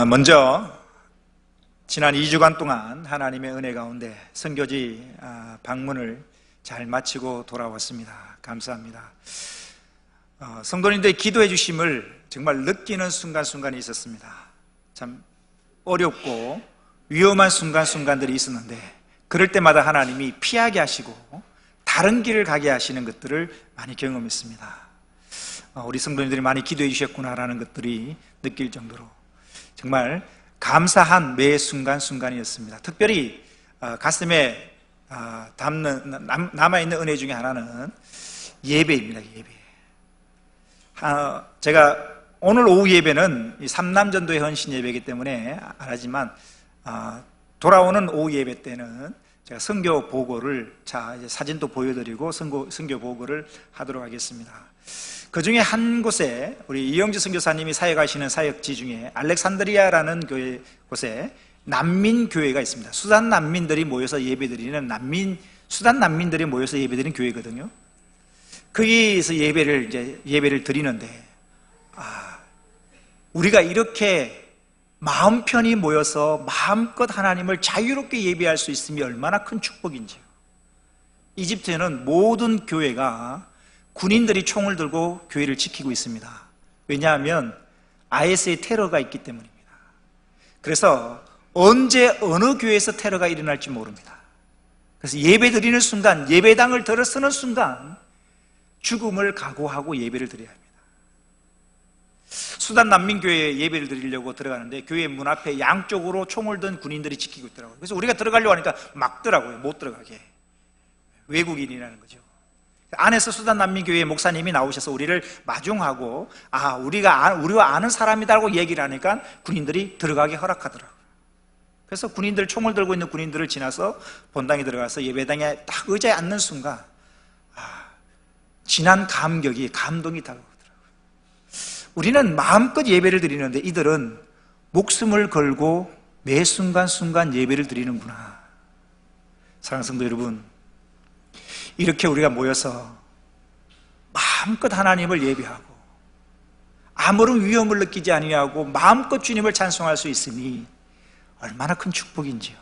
먼저 지난 2주간 동안 하나님의 은혜 가운데 선교지 방문을 잘 마치고 돌아왔습니다. 감사합니다. 성도님들의 기도해 주심을 정말 느끼는 순간순간이 있었습니다. 참 어렵고 위험한 순간순간들이 있었는데 그럴 때마다 하나님이 피하게 하시고 다른 길을 가게 하시는 것들을 많이 경험했습니다. 우리 성도님들이 많이 기도해 주셨구나라는 것들이 느낄 정도로 정말 감사한 매 순간순간이었습니다. 특별히 가슴에 남아있는 은혜 중에 하나는 예배입니다. 예배. 제가 오늘 오후 예배는 삼남전도의 헌신 예배이기 때문에 안 하지만 돌아오는 오후 예배 때는 제가 선교 보고를 이제 사진도 보여드리고 선교 보고를 하도록 하겠습니다. 그 중에 한 곳에 우리 이영주 선교사님이 사역하시는 사역지 중에 알렉산드리아라는 곳에 난민교회가 있습니다. 수단 난민들이 모여서 예배드리는 수단 난민들이 모여서 예배드리는 교회거든요. 거기서 예배를 드리는데 우리가 이렇게 마음 편히 모여서 마음껏 하나님을 자유롭게 예배할 수 있음이 얼마나 큰 축복인지요. 이집트에는 모든 교회가 군인들이 총을 들고 교회를 지키고 있습니다. 왜냐하면 IS의 테러가 있기 때문입니다. 그래서 언제 어느 교회에서 테러가 일어날지 모릅니다. 그래서 예배 드리는 순간, 예배당을 들어서는 순간 죽음을 각오하고 예배를 드려야 합니다. 수단 난민교회에 예배를 드리려고 들어가는데 교회 문 앞에 양쪽으로 총을 든 군인들이 지키고 있더라고요. 그래서 우리가 들어가려고 하니까 막더라고요. 못 들어가게. 외국인이라는 거죠. 안에서 수단 난민교회 목사님이 나오셔서 우리를 마중하고 우리와 아는 사람이다라고 얘기를 하니까 군인들이 들어가게 허락하더라고요. 그래서 총을 들고 있는 군인들을 지나서 본당에 들어가서 예배당에 딱 의자에 앉는 순간 진한 감동이 다가오더라고요. 우리는 마음껏 예배를 드리는데 이들은 목숨을 걸고 매 순간순간 예배를 드리는구나. 사랑하는 성도 여러분, 이렇게 우리가 모여서 마음껏 하나님을 예배하고 아무런 위험을 느끼지 아니하고 마음껏 주님을 찬송할 수 있음이 얼마나 큰 축복인지요.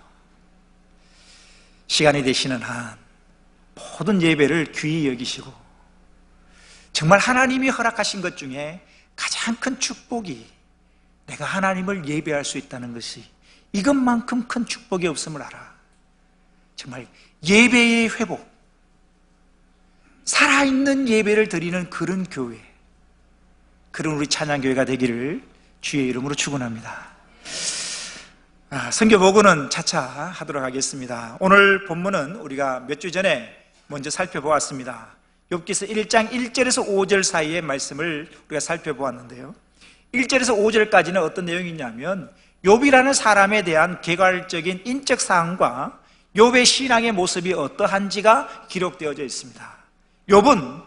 시간이 되시는 한 모든 예배를 귀히 여기시고 정말 하나님이 허락하신 것 중에 가장 큰 축복이 내가 하나님을 예배할 수 있다는 것이 이것만큼 큰 축복이 없음을 알아. 정말 예배의 회복, 살아있는 예배를 드리는 그런 교회, 그런 우리 찬양교회가 되기를 주의 이름으로 축원합니다. 선교보고는 차차 하도록 하겠습니다. 오늘 본문은 우리가 몇 주 전에 먼저 살펴보았습니다. 욥기서 1장 1절에서 5절 사이의 말씀을 우리가 살펴보았는데요, 1절에서 5절까지는 어떤 내용이냐면 욥이라는 사람에 대한 개괄적인 인적 사항과 욥의 신앙의 모습이 어떠한지가 기록되어져 있습니다. 욥은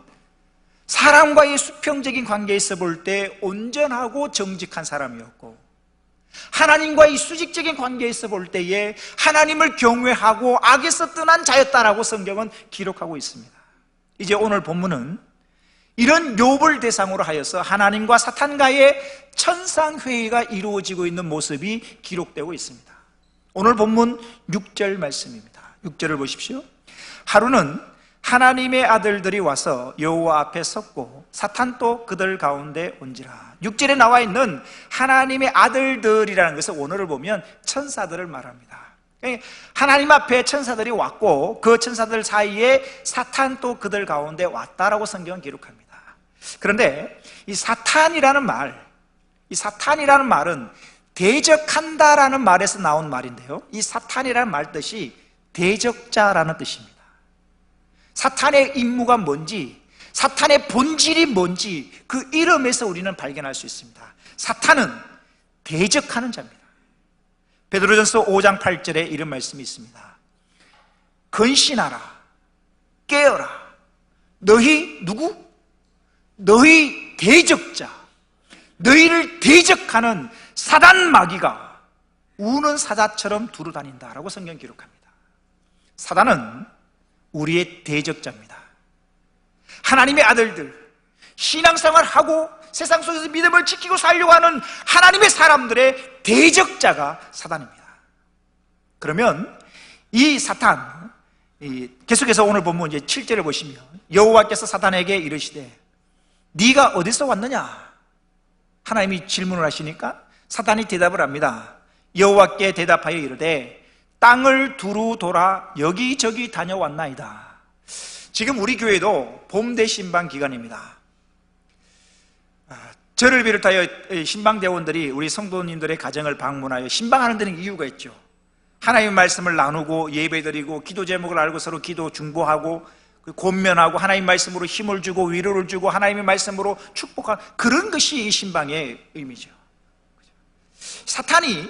사람과의 수평적인 관계에서 볼 때 온전하고 정직한 사람이었고, 하나님과의 수직적인 관계에서 볼 때에 하나님을 경외하고 악에서 떠난 자였다라고 성경은 기록하고 있습니다. 이제 오늘 본문은 이런 욥을 대상으로 하여서 하나님과 사탄과의 천상회의가 이루어지고 있는 모습이 기록되고 있습니다. 오늘 본문 6절 말씀입니다. 6절을 보십시오. 하루는 하나님의 아들들이 와서 여호와 앞에 섰고 사탄도 그들 가운데 온지라. 6절에 나와 있는 하나님의 아들들이라는 것은 오늘을 보면 천사들을 말합니다. 하나님 앞에 천사들이 왔고 그 천사들 사이에 사탄도 그들 가운데 왔다라고 성경은 기록합니다. 그런데 이 사탄이라는 말은 대적한다라는 말에서 나온 말인데요, 이 사탄이라는 말 뜻이 대적자라는 뜻입니다. 사탄의 임무가 뭔지, 사탄의 본질이 뭔지 그 이름에서 우리는 발견할 수 있습니다. 사탄은 대적하는 자입니다. 베드로전서 5장 8절에 이런 말씀이 있습니다. 근신하라, 깨어라. 너희 대적자, 너희를 대적하는 사단 마귀가 우는 사자처럼 두루 다닌다라고 성경 기록합니다. 사단은 우리의 대적자입니다. 하나님의 아들들, 신앙생활하고 세상 속에서 믿음을 지키고 살려고 하는 하나님의 사람들의 대적자가 사단입니다. 그러면 이 사탄, 계속해서 오늘 본문 이제 7절을 보시면 여호와께서 사단에게 이르시되 네가 어디서 왔느냐? 하나님이 질문을 하시니까 사단이 대답을 합니다. 여호와께 대답하여 이르되 땅을 두루 돌아 여기저기 다녀왔나이다. 지금 우리 교회도 봄 대신방 기간입니다. 저를 비롯하여 신방대원들이 우리 성도님들의 가정을 방문하여 신방하는 데는 이유가 있죠. 하나님의 말씀을 나누고 예배드리고 기도 제목을 알고 서로 기도 중보하고 권면하고 하나님의 말씀으로 힘을 주고 위로를 주고 하나님의 말씀으로 축복하는 그런 것이 이 신방의 의미죠. 사탄이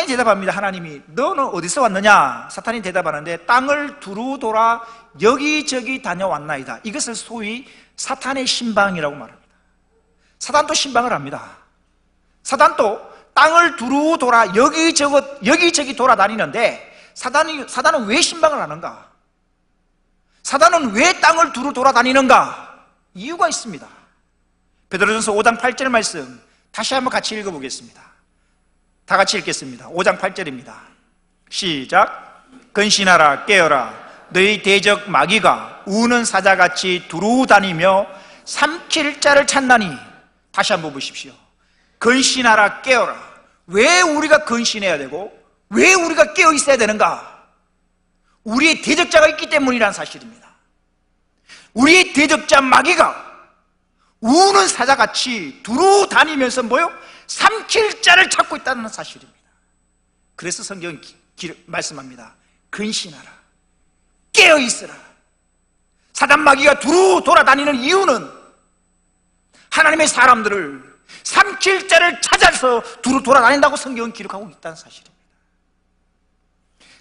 대답합니다. 하나님이 너는 어디서 왔느냐? 사탄이 대답하는데 땅을 두루 돌아 여기저기 다녀왔나이다. 이것을 소위 사탄의 신방이라고 말합니다. 사단도 신방을 합니다. 사단도 땅을 두루 돌아 여기저기 돌아다니는데 사단은 왜 신방을 하는가? 사단은 왜 땅을 두루 돌아다니는가? 이유가 있습니다. 베드로전서 5장 8절 말씀 다시 한번 같이 읽어보겠습니다. 다 같이 읽겠습니다. 5장 8절입니다. 시작. 근신하라 깨어라 너희 대적 마귀가 우는 사자같이 두루 다니며 삼킬 자를 찾나니. 다시 한번 보십시오. 근신하라 깨어라. 왜 우리가 근신해야 되고 왜 우리가 깨어 있어야 되는가? 우리의 대적자가 있기 때문이라는 사실입니다. 우리의 대적자 마귀가 우는 사자같이 두루 다니면서 뭐요? 삼킬 자를 찾고 있다는 사실입니다. 그래서 성경은 말씀합니다. 근신하라 깨어 있으라. 사단 마귀가 두루 돌아다니는 이유는 하나님의 사람들을 삼킬 자를 찾아서 두루 돌아다닌다고 성경은 기록하고 있다는 사실입니다.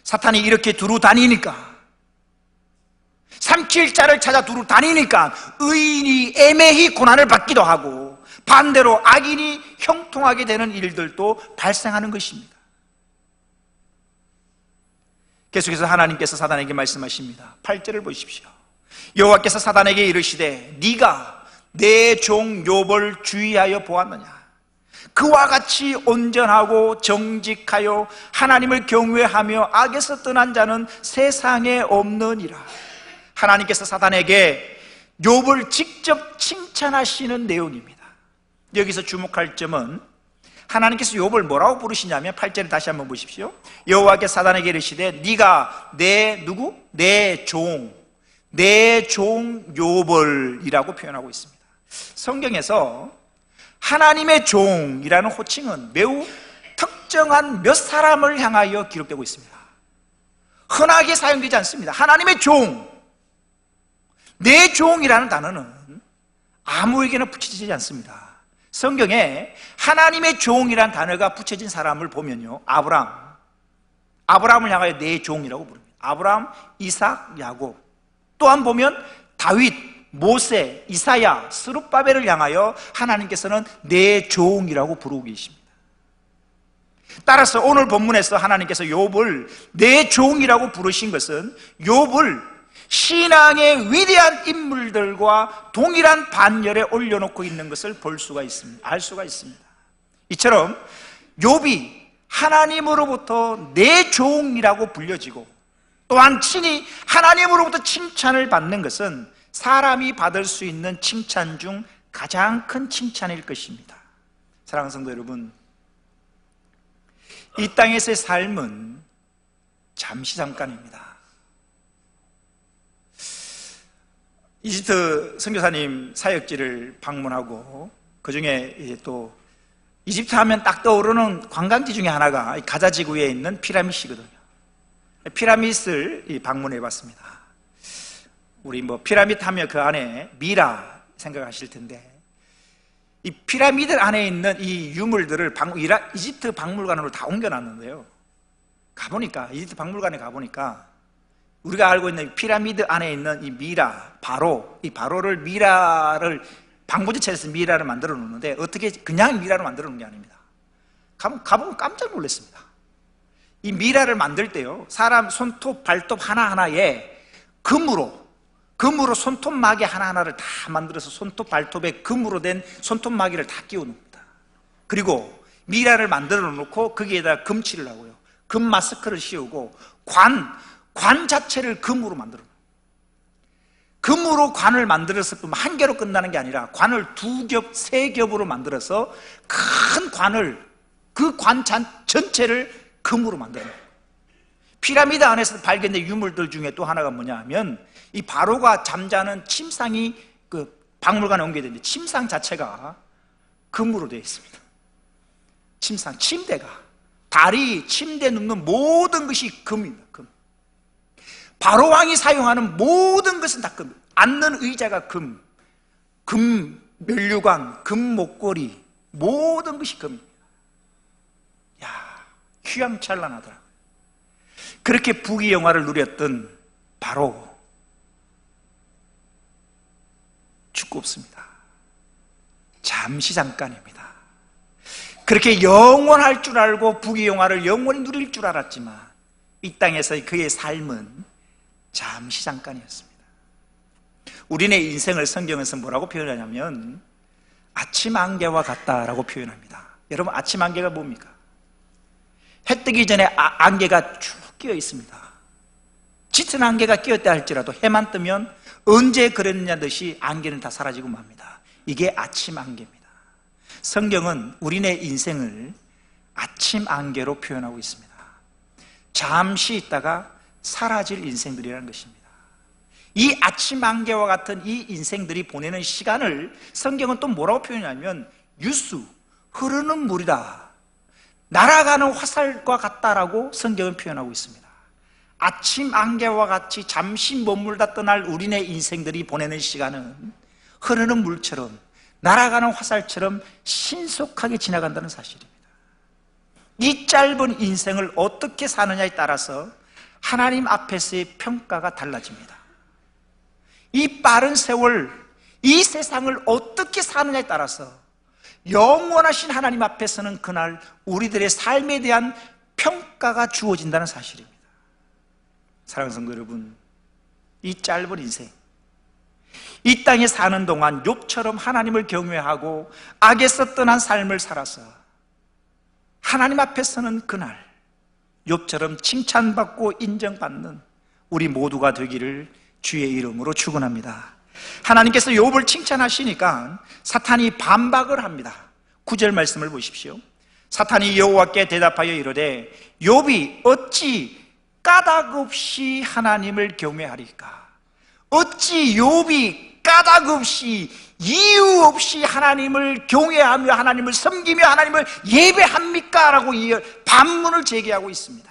사탄이 이렇게 두루 다니니까, 삼킬 자를 찾아 두루 다니니까 의인이 애매히 고난을 받기도 하고 반대로 악인이 형통하게 되는 일들도 발생하는 것입니다. 계속해서 하나님께서 사단에게 말씀하십니다. 8절을 보십시오. 여호와께서 사단에게 이르시되 네가 내 종 욥을 주의하여 보았느냐? 그와 같이 온전하고 정직하여 하나님을 경외하며 악에서 떠난 자는 세상에 없느니라. 하나님께서 사단에게 욥을 직접 칭찬하시는 내용입니다. 여기서 주목할 점은 하나님께서 욥을 뭐라고 부르시냐면 8절을 다시 한번 보십시오. 여호와께서 사단에게 이르시되 네가 내 종 욥을 이라고 표현하고 있습니다. 성경에서 하나님의 종이라는 호칭은 매우 특정한 몇 사람을 향하여 기록되고 있습니다. 흔하게 사용되지 않습니다. 하나님의 종, 내 종이라는 단어는 아무에게나 붙여지지 않습니다. 성경에 하나님의 종이라는 단어가 붙여진 사람을 보면요, 아브라함을 향하여 내 종이라고 부릅니다. 아브라함, 이삭, 야곱. 또한 보면 다윗, 모세, 이사야, 스룹바벨을 향하여 하나님께서는 내 종이라고 부르고 계십니다. 따라서 오늘 본문에서 하나님께서 욥을 내 종이라고 부르신 것은 욥을 신앙의 위대한 인물들과 동일한 반열에 올려놓고 있는 것을 볼 수가 있습니다. 알 수가 있습니다. 이처럼 욥이 하나님으로부터 내 종이라고 불려지고 또한 친히 하나님으로부터 칭찬을 받는 것은 사람이 받을 수 있는 칭찬 중 가장 큰 칭찬일 것입니다. 사랑하는 성도 여러분, 이 땅에서의 삶은 잠깐입니다. 이집트 선교사님 사역지를 방문하고 그 중에 또 이집트 하면 딱 떠오르는 관광지 중에 하나가 가자지구에 있는 피라미드거든요. 피라미드를 방문해 봤습니다. 우리 피라미드 하면 그 안에 미라 생각하실 텐데, 이 피라미드 안에 있는 이 유물들을 이집트 박물관으로 다 옮겨놨는데요. 이집트 박물관에 가보니까 우리가 알고 있는 피라미드 안에 있는 이 미라, 이 바로를 미라를 방부제처에서 미라를 만들어 놓는데 어떻게 그냥 미라를 만들어 놓은 게 아닙니다. 가보면 깜짝 놀랐습니다. 이 미라를 만들 때요, 사람 손톱, 발톱 하나하나에 금으로 손톱마개 하나하나를 다 만들어서 손톱, 발톱에 금으로 된 손톱마개를 다 끼워 놓습니다. 그리고 미라를 만들어 놓고 거기에다 금칠을 하고요, 금 마스크를 씌우고 관 자체를 금으로 만들어 놓어요. 금으로 관을 만들었을 뿐만 한 개로 끝나는 게 아니라 관을 2겹, 3겹으로 만들어서 큰 관을, 그 관 전체를 금으로 만들어요. 피라미드 안에서 발견된 유물들 중에 또 하나가 뭐냐 하면, 이 바로가 잠자는 침상이 그 박물관에 옮겨졌는데 침상 자체가 금으로 되어 있습니다. 침상, 침대가, 다리, 침대 눕는 모든 것이 금입니다. 금. 바로 왕이 사용하는 모든 것은 다 금. 앉는 의자가 금, 금 면류관, 금 목걸이, 모든 것이 금입니다. 야, 휘황찬란하더라. 그렇게 부귀영화를 누렸던 바로 죽고 없습니다. 잠시 잠깐입니다. 그렇게 영원할 줄 알고 부귀영화를 영원히 누릴 줄 알았지만 이 땅에서의 그의 삶은 잠시 잠깐이었습니다. 우리네 인생을 성경에서 뭐라고 표현하냐면 아침 안개와 같다라고 표현합니다. 여러분, 아침 안개가 뭡니까? 해 뜨기 전에 안개가 쭉 끼어 있습니다. 짙은 안개가 끼었다 할지라도 해만 뜨면 언제 그랬느냐 듯이 안개는 다 사라지고 맙니다. 이게 아침 안개입니다. 성경은 우리네 인생을 아침 안개로 표현하고 있습니다. 잠시 있다가 사라질 인생들이라는 것입니다. 이 아침 안개와 같은 이 인생들이 보내는 시간을 성경은 또 뭐라고 표현하냐면 유수, 흐르는 물이다, 날아가는 화살과 같다라고 성경은 표현하고 있습니다. 아침 안개와 같이 잠시 머물다 떠날 우리네 인생들이 보내는 시간은 흐르는 물처럼, 날아가는 화살처럼 신속하게 지나간다는 사실입니다. 이 짧은 인생을 어떻게 사느냐에 따라서 하나님 앞에서의 평가가 달라집니다. 이 빠른 세월, 이 세상을 어떻게 사느냐에 따라서 영원하신 하나님 앞에서는 그날 우리들의 삶에 대한 평가가 주어진다는 사실입니다. 사랑하는 성도 여러분, 이 짧은 인생, 이 땅에 사는 동안 욥처럼 하나님을 경외하고 악에서 떠난 삶을 살아서 하나님 앞에서는 그날 욥처럼 칭찬받고 인정받는 우리 모두가 되기를 주의 이름으로 축원합니다. 하나님께서 욥을 칭찬하시니까 사탄이 반박을 합니다. 9절 말씀을 보십시오. 사탄이 여호와께 대답하여 이르되 욥이 어찌 까닭 없이 하나님을 경외하리까? 어찌 욥이 까닭 없이, 이유 없이 하나님을 경외하며 하나님을 섬기며 하나님을 예배합니까? 라고 반문을 제기하고 있습니다.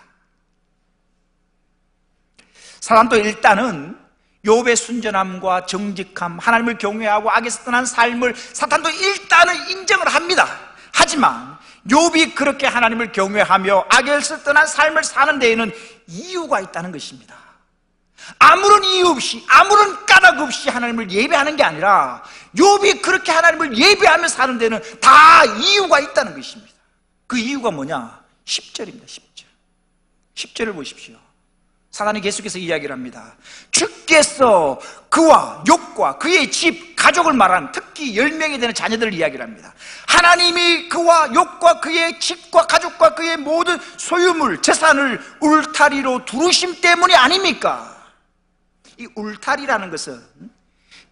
사탄도 일단은 욥의 순전함과 정직함, 하나님을 경외하고 악에서 떠난 삶을 사탄도 일단은 인정을 합니다. 하지만 욥이 그렇게 하나님을 경외하며 악에서 떠난 삶을 사는 데에는 이유가 있다는 것입니다. 아무런 이유 없이, 아무런 까닭 없이 하나님을 예배하는 게 아니라 욥이 그렇게 하나님을 예배하며 사는 데는 다 이유가 있다는 것입니다. 그 이유가 뭐냐? 10절입니다. 10절. 10절을 보십시오. 사단이 계속해서 이야기를 합니다. 주께서 그와 욥과 그의 집, 가족을 말하는, 특히 10명이 되는 자녀들을 이야기를 합니다. 하나님이 그와 욥과 그의 집과 가족과 그의 모든 소유물, 재산을 울타리로 두르심 때문이 아닙니까? 이 울타리라는 것은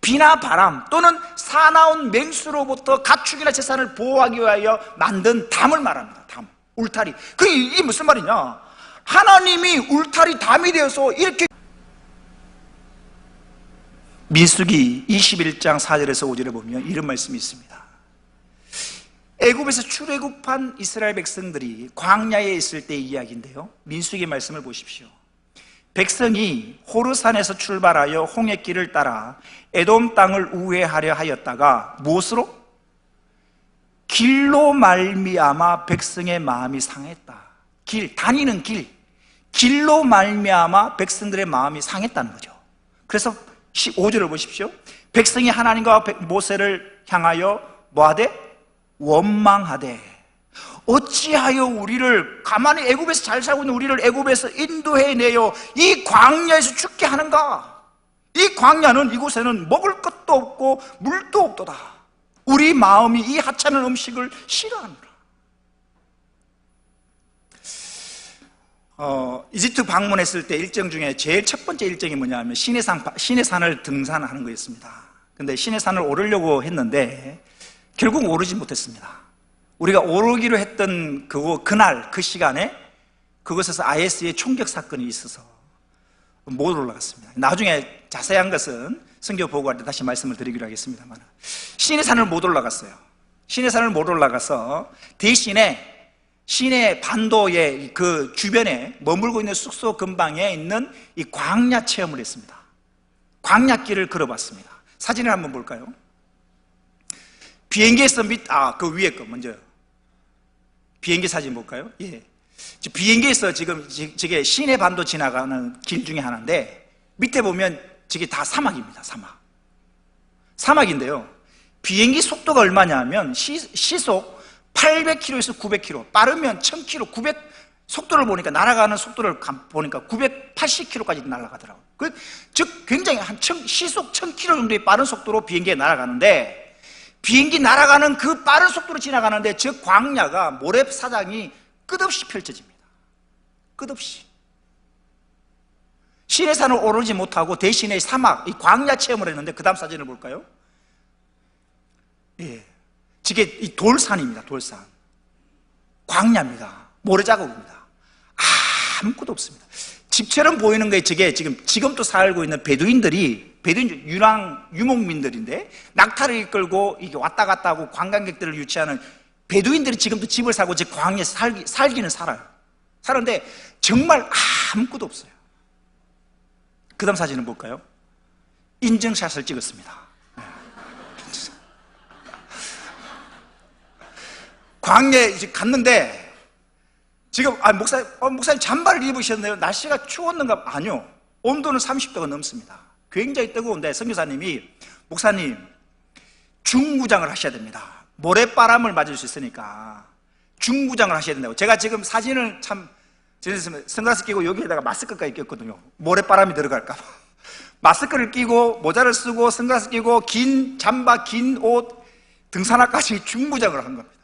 비나 바람 또는 사나운 맹수로부터 가축이나 재산을 보호하기 위하여 만든 담을 말합니다. 담, 울타리. 이게 무슨 말이냐? 하나님이 울타리 담이 되어서 이렇게. 민수기 21장 4절에서 5절에 보면 이런 말씀이 있습니다. 애굽에서 출애굽한 이스라엘 백성들이 광야에 있을 때의 이야기인데요, 민수기 말씀을 보십시오. 백성이 호르산에서 출발하여 홍해길을 따라 에돔 땅을 우회하려 하였다가 무엇으로? 길로 말미암아 백성의 마음이 상했다. 다니는 길로 말미암아 백성들의 마음이 상했다는 거죠. 그래서 15절을 보십시오. 백성이 하나님과 모세를 향하여 뭐하되? 원망하되 어찌하여 우리를, 가만히 애굽에서 잘 살고 있는 우리를 애굽에서 인도해내어 이 광야에서 죽게 하는가? 이 광야는, 이곳에는 먹을 것도 없고 물도 없도다. 우리 마음이 이 하찮은 음식을 싫어하노라. 이집트 방문했을 때 일정 중에 제일 첫 번째 일정이 뭐냐면 시내산을 등산하는 거였습니다. 근데 시내산을 오르려고 했는데 결국 오르지 못했습니다. 우리가 오르기로 했던 그날 그 시간에 그곳에서 IS의 총격 사건이 있어서 못 올라갔습니다. 나중에 자세한 것은 성경 보고할 때 다시 말씀을 드리기로 하겠습니다만, 시내산을 못 올라갔어요. 시내산을 못 올라가서 대신에 시내 반도의 그 주변에 머물고 있는 숙소 근방에 있는 이 광야 체험을 했습니다. 광야길을 걸어봤습니다. 사진을 한번 볼까요? 비행기에서 그 위에 거 먼저 비행기 사진 볼까요? 예. 비행기에서 지금 저게 시내 반도 지나가는 길 중에 하나인데, 밑에 보면 저게 다 사막입니다. 사막인데요, 비행기 속도가 얼마냐면 시속 800km에서 900km, 빠르면 1000km, 속도를 보니까, 날아가는 속도를 보니까 980km까지 날아가더라고요. 즉 굉장히 시속 1000km 정도의 빠른 속도로 비행기가 날아가는데, 비행기 날아가는 그 빠른 속도로 지나가는데 저 광야가 모래사장이 끝없이 펼쳐집니다. 끝없이. 시내산을 오르지 못하고 대신에 사막, 이 광야 체험을 했는데, 그 다음 사진을 볼까요? 예. 저게 이 돌산입니다. 돌산. 광야입니다. 모래자국입니다. 아무것도 없습니다. 집처럼 보이는 게 저게 지금도 살고 있는 유목민들인데, 낙타를 이끌고 이게 왔다 갔다 하고 관광객들을 유치하는 베두인들이 지금도 집을 사고 저 광야에서 살기는 살아요. 사는데 정말 아무것도 없어요. 그 다음 사진을 볼까요? 인증샷을 찍었습니다. 광야에 이제 갔는데, 지금 목사님 잠바를 입으셨네요. 날씨가 추웠는가? 아니요, 온도는 30도가 넘습니다. 굉장히 뜨거운데 선교사님이, 목사님 중구장을 하셔야 됩니다. 모래바람을 맞을 수 있으니까 중구장을 하셔야 된다고. 제가 지금 사진을 선글라스 끼고 여기에다가 마스크까지 꼈거든요. 모래바람이 들어갈까 봐. 마스크를 끼고 모자를 쓰고 선글라스 끼고 긴 잠바, 긴 옷, 등산화까지 중구장을 한 겁니다.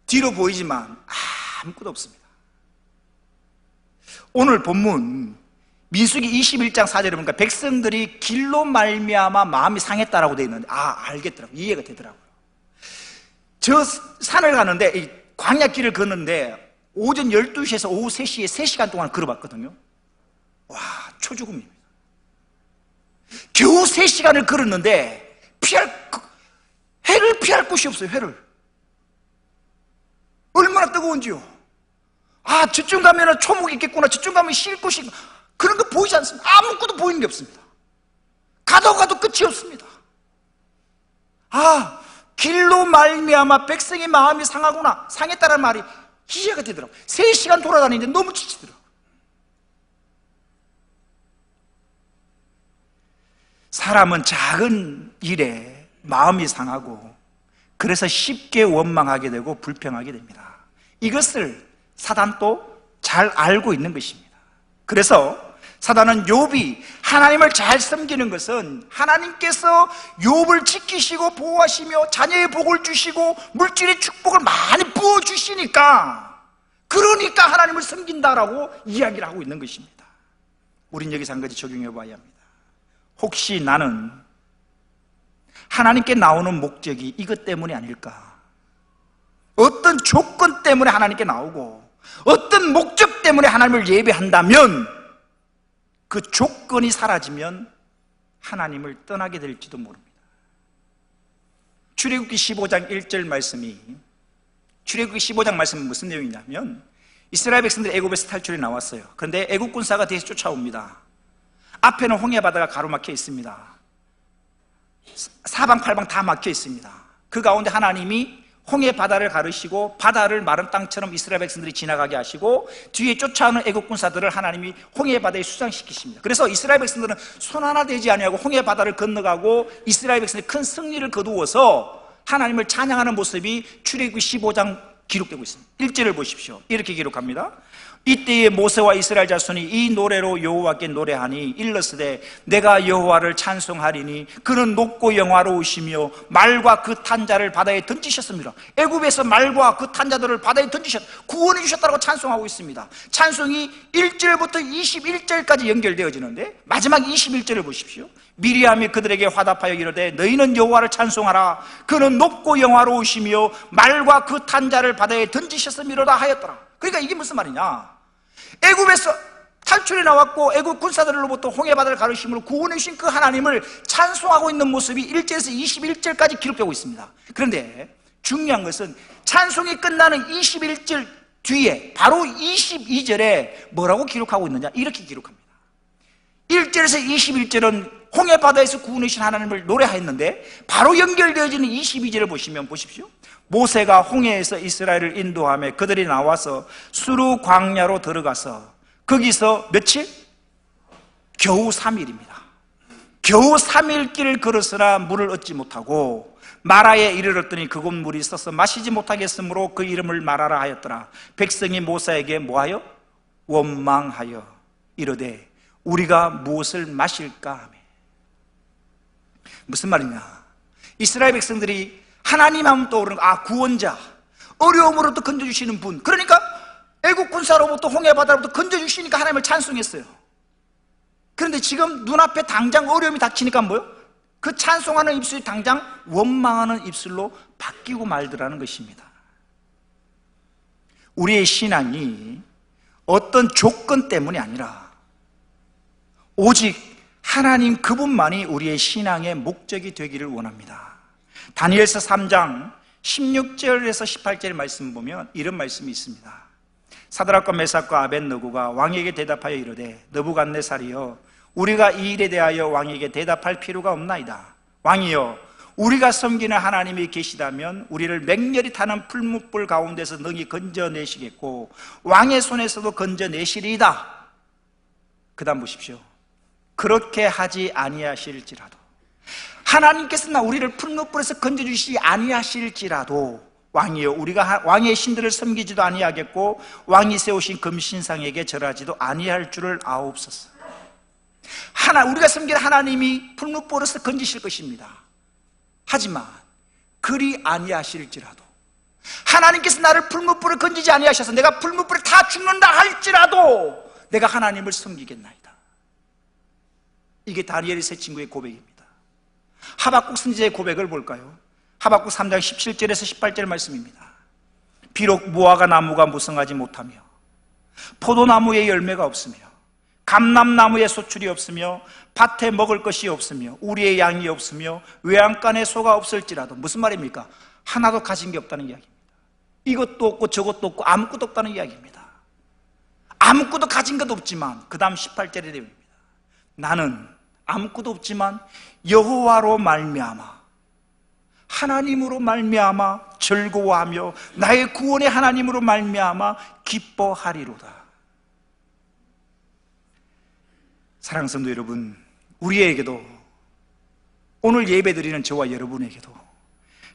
뒤로 보이지만 아무것도 없습니다. 오늘 본문 민수기 21장 4절에 보니까 백성들이 길로 말미암아 마음이 상했다라고 되어 있는데, 알겠더라고요. 이해가 되더라고요. 저 산을 가는데, 이 광야길을 걷는데 오전 12시에서 오후 3시에 3시간 동안 걸어봤거든요. 와, 초죽음입니다. 겨우 3시간을 걸었는데 해를 피할 곳이 없어요. 해를. 얼마나 뜨거운지요. 저쯤 가면 초목이 있겠구나, 저쯤 가면 쉴 곳이 있구나, 그런 거 보이지 않습니다. 아무것도 보이는 게 없습니다. 가도 끝이 없습니다. 길로 말미암아 백성의 마음이 상하구나, 상했다는 말이 이해가 되더라고요. 3시간 돌아다니는데 너무 지치더라고요. 사람은 작은 일에 마음이 상하고, 그래서 쉽게 원망하게 되고 불평하게 됩니다. 이것을 사단도 잘 알고 있는 것입니다. 그래서 사단은 욥이 하나님을 잘 섬기는 것은 하나님께서 욥을 지키시고 보호하시며 자녀의 복을 주시고 물질의 축복을 많이 부어주시니까, 그러니까 하나님을 섬긴다라고 이야기를 하고 있는 것입니다. 우린 여기서 한 가지 적용해 봐야 합니다. 혹시 나는 하나님께 나오는 목적이 이것 때문이 아닐까? 어떤 조건 때문에 하나님께 나오고 어떤 목적 때문에 하나님을 예배한다면, 그 조건이 사라지면 하나님을 떠나게 될지도 모릅니다. 출애굽기 15장 1절 말씀이, 출애굽기 15장 말씀은 무슨 내용이냐면, 이스라엘 백성들이 애굽에서 탈출해 나왔어요. 그런데 애굽 군사가 뒤에서 쫓아옵니다. 앞에는 홍해 바다가 가로막혀 있습니다. 사방팔방 다 막혀 있습니다. 그 가운데 하나님이 홍해 바다를 가르시고 바다를 마른 땅처럼 이스라엘 백성들이 지나가게 하시고, 뒤에 쫓아오는 애국 군사들을 하나님이 홍해 바다에 수장시키십니다. 그래서 이스라엘 백성들은 손 하나 대지 아니하고 홍해 바다를 건너가고 이스라엘 백성들이 큰 승리를 거두어서 하나님을 찬양하는 모습이 출애굽기 15장 기록되고 있습니다. 1절을 보십시오. 이렇게 기록합니다. 이때에 모세와 이스라엘 자손이 이 노래로 여호와께 노래하니 일렀으되 내가 여호와를 찬송하리니 그는 높고 영화로우시며 말과 그 탄자를 바다에 던지셨습니다. 애굽에서 말과 그 탄자들을 바다에 구원해 주셨다고 찬송하고 있습니다. 찬송이 1절부터 21절까지 연결되어지는데 마지막 21절을 보십시오. 미리암이 그들에게 화답하여 이르되 너희는 여호와를 찬송하라. 그는 높고 영화로우시며 말과 그 탄자를 바다에 던지셨음이로다 하였더라. 그러니까 이게 무슨 말이냐? 애굽에서 탈출해 나왔고 애굽 군사들로부터 홍해바다를 가르심으로 구원해 주신 그 하나님을 찬송하고 있는 모습이 1절에서 21절까지 기록되고 있습니다. 그런데 중요한 것은 찬송이 끝나는 21절 뒤에 바로 22절에 뭐라고 기록하고 있느냐? 이렇게 기록합니다. 1절에서 21절은 홍해바다에서 구원해 주신 하나님을 노래하였는데 바로 연결되어지는 22절을 보시면 보십시오. 모세가 홍해에서 이스라엘을 인도하며 그들이 나와서 수르 광야로 들어가서 거기서 며칠? 겨우 3일입니다. 겨우 3일 길을 걸었으나 물을 얻지 못하고 마라에 이르렀더니 그곳 물이 있어서 마시지 못하겠으므로 그 이름을 마라라 하였더라. 백성이 모세에게 뭐하여? 원망하여 이르되 우리가 무엇을 마실까 하며. 무슨 말이냐? 이스라엘 백성들이 하나님 하면 떠오르는 구원자, 어려움으로부터 건져주시는 분, 그러니까 애국 군사로부터 홍해바다로부터 건져주시니까 하나님을 찬송했어요. 그런데 지금 눈앞에 당장 어려움이 닥치니까 뭐요? 그 찬송하는 입술이 당장 원망하는 입술로 바뀌고 말더라는 것입니다. 우리의 신앙이 어떤 조건 때문이 아니라 오직 하나님 그분만이 우리의 신앙의 목적이 되기를 원합니다. 다니엘서 3장 16절에서 18절의 말씀 보면 이런 말씀이 있습니다. 사드락과 메삭과 아벳느고가 왕에게 대답하여 이르되 느부갓네살이여 우리가 이 일에 대하여 왕에게 대답할 필요가 없나이다. 왕이여 우리가 섬기는 하나님이 계시다면 우리를 맹렬히 타는 풀무불 가운데서 능히 건져내시겠고 왕의 손에서도 건져내시리이다. 그 다음 보십시오. 그렇게 하지 아니하실지라도 하나님께서 우리를 풀무불에서 건져주시지 아니하실지라도 왕이여 우리가 왕의 신들을 섬기지도 아니하겠고 왕이 세우신 금신상에게 절하지도 아니할 줄을 아옵소서. 우리가 섬기는 하나님이 풀무불에서 건지실 것입니다. 하지만 그리 아니하실지라도 하나님께서 나를 풀무불에 건지지 아니하셔서 내가 풀무불에 다 죽는다 할지라도 내가 하나님을 섬기겠나이다. 이게 다니엘의 세 친구의 고백입니다. 하박국 선지자의 고백을 볼까요? 하박국 3장 17절에서 18절 말씀입니다. 비록 무화과 나무가 무성하지 못하며 포도나무에 열매가 없으며 감람나무에 소출이 없으며 밭에 먹을 것이 없으며 우리의 양이 없으며 외양간에 소가 없을지라도 무슨 말입니까? 하나도 가진 게 없다는 이야기입니다. 이것도 없고 저것도 없고 아무것도 없다는 이야기입니다. 아무것도 가진 것도 없지만 그 다음 18절에 됩니다. 나는 아무것도 없지만 여호와로 말미암아 하나님으로 말미암아 즐거워하며 나의 구원의 하나님으로 말미암아 기뻐하리로다. 사랑하는 성도 여러분, 우리에게도 오늘 예배드리는 저와 여러분에게도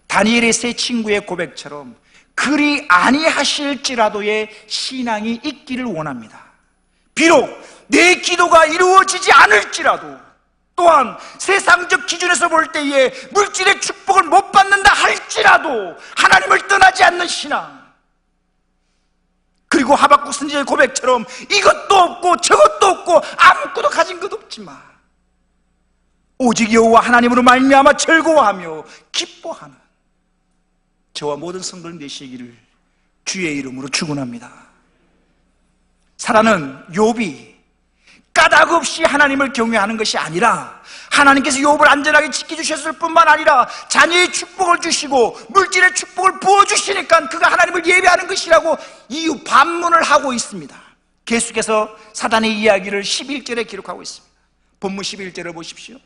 다니엘의 세 친구의 고백처럼 그리 아니하실지라도의 신앙이 있기를 원합니다. 비록 내 기도가 이루어지지 않을지라도 또한 세상적 기준에서 볼 때에 물질의 축복을 못 받는다 할지라도 하나님을 떠나지 않는 신앙, 그리고 하박국 선지자의 고백처럼 이것도 없고 저것도 없고 아무것도 가진 것 없지만 오직 여호와 하나님으로 말미암아 즐거워하며 기뻐하는 저와 모든 성도들 되시기를 주의 이름으로 축원합니다. 사라는 욥이 까닭 없이 하나님을 경외하는 것이 아니라 하나님께서 욥을 안전하게 지켜주셨을 뿐만 아니라 자녀의 축복을 주시고 물질의 축복을 부어주시니까 그가 하나님을 예배하는 것이라고 이유 반문을 하고 있습니다. 계속해서 사단의 이야기를 11절에 기록하고 있습니다. 본문 11절을 보십시오.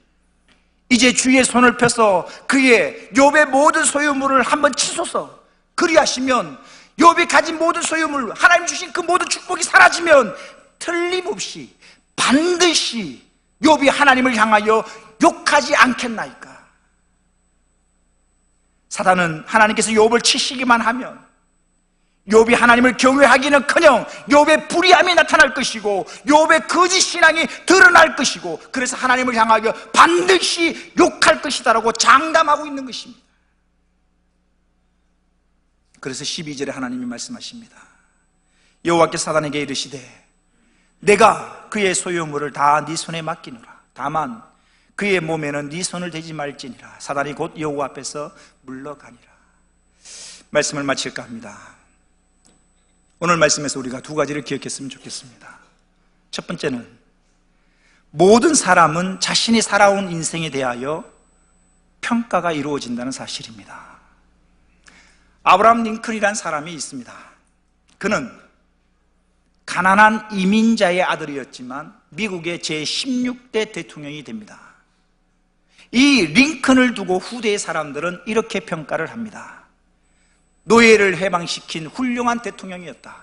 이제 주의 손을 펴서 그의 욥의 모든 소유물을 한번 치소서. 그리하시면 욥이 가진 모든 소유물, 하나님 주신 그 모든 축복이 사라지면 틀림없이 반드시 욥이 하나님을 향하여 욕하지 않겠나이까. 사단은 하나님께서 욥을 치시기만 하면 욥이 하나님을 경외하기는커녕 욥의 불의함이 나타날 것이고 욥의 거짓 신앙이 드러날 것이고, 그래서 하나님을 향하여 반드시 욕할 것이다라고 장담하고 있는 것입니다. 그래서 12절에 하나님이 말씀하십니다. 여호와께서 사단에게 이르시되 내가 그의 소유물을 다 네 손에 맡기노라. 다만 그의 몸에는 네 손을 대지 말지니라. 사단이 곧 여호와 앞에서 물러가니라. 말씀을 마칠까 합니다. 오늘 말씀에서 우리가 두 가지를 기억했으면 좋겠습니다. 첫 번째는, 모든 사람은 자신이 살아온 인생에 대하여 평가가 이루어진다는 사실입니다. 아브라함 링컨이라는 사람이 있습니다. 그는 가난한 이민자의 아들이었지만 미국의 제16대 대통령이 됩니다. 이 링컨을 두고 후대의 사람들은 이렇게 평가를 합니다. 노예를 해방시킨 훌륭한 대통령이었다.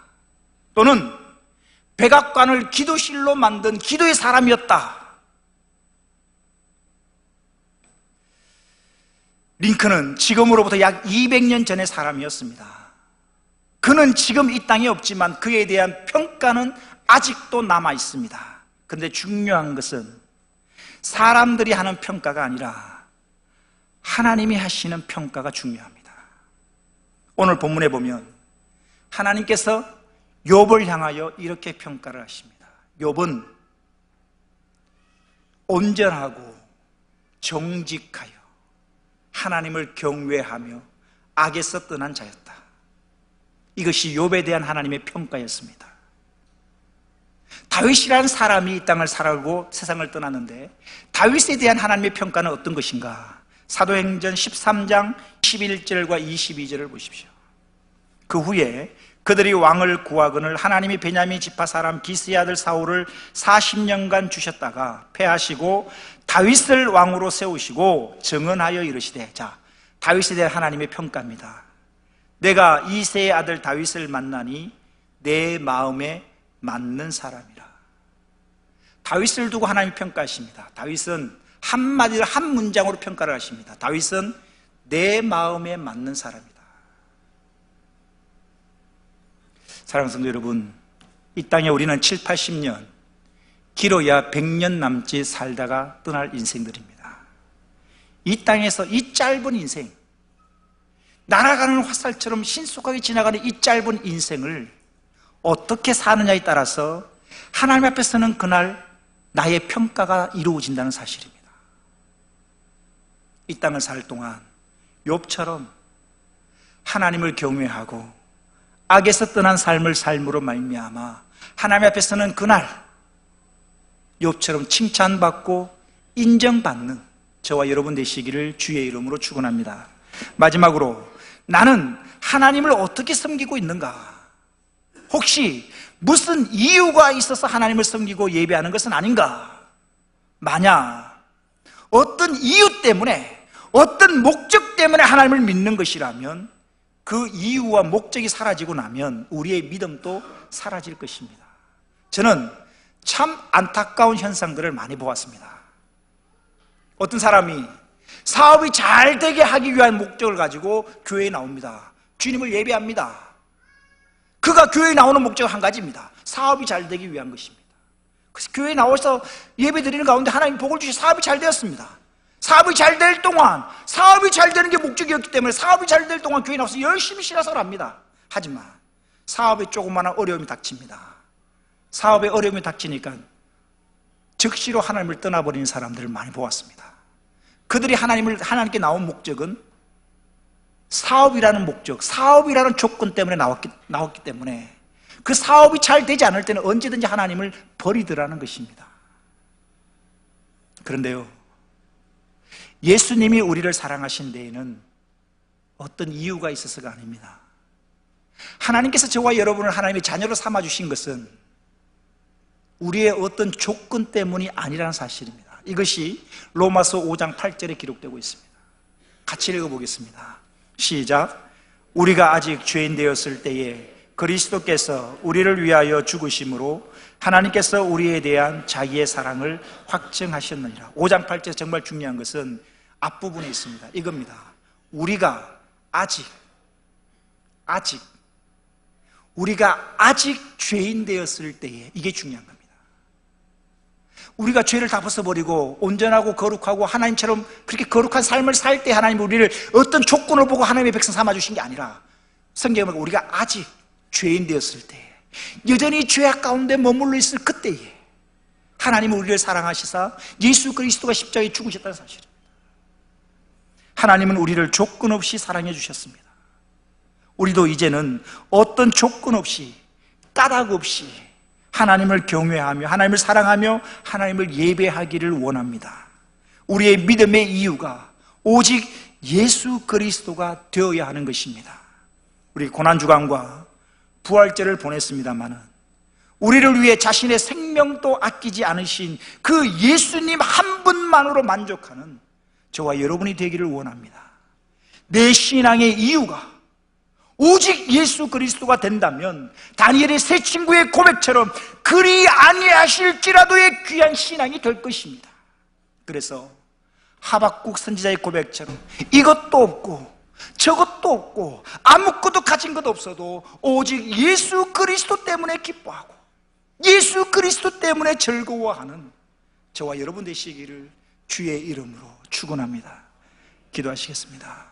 또는 백악관을 기도실로 만든 기도의 사람이었다. 링컨은 지금으로부터 약 200년 전의 사람이었습니다. 그는 지금 이 땅에 없지만 그에 대한 평가는 아직도 남아 있습니다. 그런데 중요한 것은 사람들이 하는 평가가 아니라 하나님이 하시는 평가가 중요합니다. 오늘 본문에 보면 하나님께서 욥을 향하여 이렇게 평가를 하십니다. 욥은 온전하고 정직하여 하나님을 경외하며 악에서 떠난 자였다. 이것이 욥에 대한 하나님의 평가였습니다. 다윗이라는 사람이 이 땅을 살고 세상을 떠났는데 다윗에 대한 하나님의 평가는 어떤 것인가? 사도행전 13장 11절과 22절을 보십시오. 그 후에 그들이 왕을 구하거늘 하나님이 베냐민 지파 사람 기스의 아들 사울을 40년간 주셨다가 패하시고 다윗을 왕으로 세우시고 정언하여 이르시되, 자, 다윗에 대한 하나님의 평가입니다. 내가 이새의 아들 다윗을 만나니 내 마음에 맞는 사람이라. 다윗을 두고 하나님이 평가하십니다. 다윗은 한마디로 한 문장으로 평가를 하십니다. 다윗은 내 마음에 맞는 사람이다. 사랑하는 성도 여러분, 이 땅에 우리는 7, 80년, 길어야 100년 남짓 살다가 떠날 인생들입니다. 이 땅에서 이 짧은 인생, 날아가는 화살처럼 신속하게 지나가는 이 짧은 인생을 어떻게 사느냐에 따라서 하나님 앞에서는 그날 나의 평가가 이루어진다는 사실입니다. 이 땅을 살 동안 욥처럼 하나님을 경외하고 악에서 떠난 삶을 삶으로 말미암아 하나님 앞에서는 그날 욥처럼 칭찬받고 인정받는 저와 여러분 되시기를 주의 이름으로 축원합니다. 마지막으로, 나는 하나님을 어떻게 섬기고 있는가? 혹시 무슨 이유가 있어서 하나님을 섬기고 예배하는 것은 아닌가? 만약 어떤 이유 때문에, 어떤 목적 때문에 하나님을 믿는 것이라면 그 이유와 목적이 사라지고 나면 우리의 믿음도 사라질 것입니다. 저는 참 안타까운 현상들을 많이 보았습니다. 어떤 사람이 사업이 잘 되게 하기 위한 목적을 가지고 교회에 나옵니다. 주님을 예배합니다. 그가 교회에 나오는 목적은 한 가지입니다. 사업이 잘 되기 위한 것입니다. 그래서 교회에 나와서 예배 드리는 가운데 하나님 복을 주시 사업이 잘 되었습니다. 사업이 잘 될 동안, 사업이 잘 되는 게 목적이었기 때문에 사업이 잘 될 동안 교회에 나와서 열심히 신앙생활을 합니다. 하지만 사업에 조그마한 어려움이 닥칩니다. 사업에 어려움이 닥치니까 즉시로 하나님을 떠나버리는 사람들을 많이 보았습니다. 그들이 하나님께 나온 목적은 사업이라는 목적, 사업이라는 조건 때문에 나왔기 때문에 그 사업이 잘 되지 않을 때는 언제든지 하나님을 버리더라는 것입니다. 그런데요, 예수님이 우리를 사랑하신 데에는 어떤 이유가 있어서가 아닙니다. 하나님께서 저와 여러분을 하나님의 자녀로 삼아주신 것은 우리의 어떤 조건 때문이 아니라는 사실입니다. 이것이 로마서 5장 8절에 기록되고 있습니다. 같이 읽어보겠습니다. 시작. 우리가 아직 죄인 되었을 때에 그리스도께서 우리를 위하여 죽으심으로 하나님께서 우리에 대한 자기의 사랑을 확증하셨느니라. 5장 8절 정말 중요한 것은 앞부분에 있습니다. 이겁니다. 우리가 아직 우리가 아직 죄인 되었을 때에 이게 중요한 겁니다. 우리가 죄를 다 벗어버리고 온전하고 거룩하고 하나님처럼 그렇게 거룩한 삶을 살 때 하나님 우리를 어떤 조건을 보고 하나님의 백성 삼아주신 게 아니라 성경에 보면 우리가 아직 죄인 되었을 때, 여전히 죄악 가운데 머물러 있을 그때에 하나님은 우리를 사랑하시사 예수 그리스도가 십자가에 죽으셨다는 사실입니다. 하나님은 우리를 조건 없이 사랑해 주셨습니다. 우리도 이제는 어떤 조건 없이 까닭 없이 하나님을 경외하며 하나님을 사랑하며 하나님을 예배하기를 원합니다. 우리의 믿음의 이유가 오직 예수 그리스도가 되어야 하는 것입니다. 우리 고난주간과 부활절을 보냈습니다마는 우리를 위해 자신의 생명도 아끼지 않으신 그 예수님 한 분만으로 만족하는 저와 여러분이 되기를 원합니다. 내 신앙의 이유가 오직 예수 그리스도가 된다면 다니엘의 세 친구의 고백처럼 그리 아니하실지라도의 귀한 신앙이 될 것입니다. 그래서 하박국 선지자의 고백처럼 이것도 없고 저것도 없고 아무것도 가진 것 없어도 오직 예수 그리스도 때문에 기뻐하고 예수 그리스도 때문에 즐거워하는 저와 여러분 되시기를 주의 이름으로 축원합니다. 기도하시겠습니다.